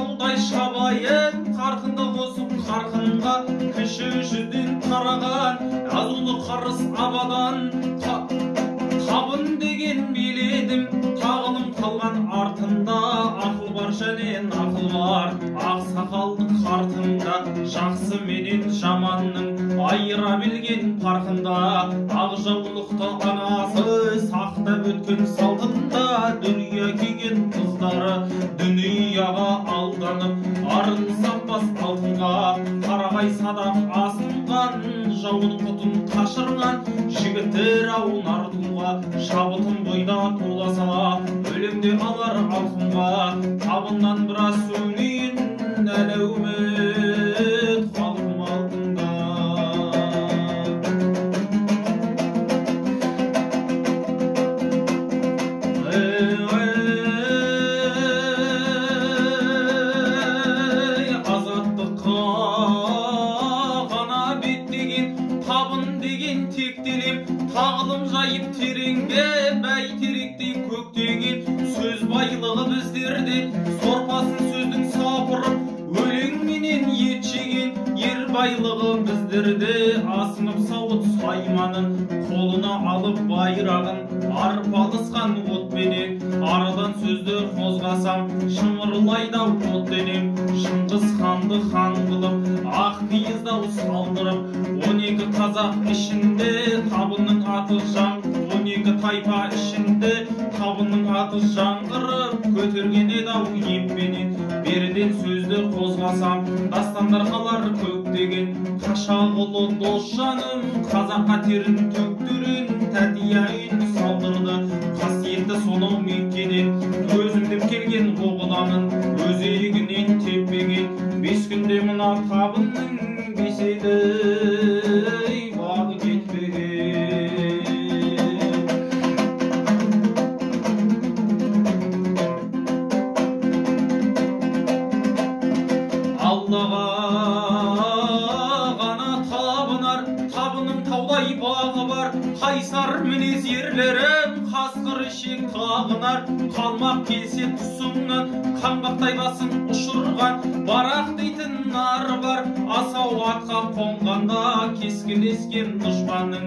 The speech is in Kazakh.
таудай шабайын қарқынды қосып қарқынға кіші жүзден тараған азулы қарыс абадан табын деген биледім тағылым қалған артында ақыл бар және нақыл бар ақ сақалды қартында жақсы менен жаманның айыра білген парқында ақ жаулықты анасы сақтап өткен салтында дүние күйген қыздары дүнияға алданып арын саппас алтынға қарағай садақ асынған жауын құтын қашырған жігіттер ауын артуға шабытын бойда туласа өлеңде алар алқымға табыннан біраз сөйлейін әлеумет халқым алдында. Азаттыққа ғана беттеген табын деген тектелем тағылым жайып тереңге бәйтеректей көктеген сөз байлығы біздерде сорпасын сөздің сапырып өлеңменен ет жеген ер байлығы біздерде асынып сауыт сайманын қолына алып байрағын арпалысқан отпенен арадан сөзді қозғасам шымырлайдау от денем шыңғыс ханды хан қылып ақ киіздау салдырып 12 қазақ ішінде табынның аты он екі тайпа ішінде табынның аты жаңғырып көтерген еді-ау еппенен беріден сөзді қозғасам дастандар қалар көктеген қашағұлы досжаным қазаққа терін төктерін тәтияйын салдырды қасиетті сонау меккеден өзімдеп келген оғланын өзегінен теппеген 5 күнде мына табынның беседі бағы кетпеген. Аллаға ғана табынар табының таудай бағы бар қайсар мінез ерлерім қасқыр ішек тағынар қалмақ келсе тұсыңнан қаңбақтай басын ұшырған барақ дейтін нар бар асау атқа қонғанда кескілескен дұшпанның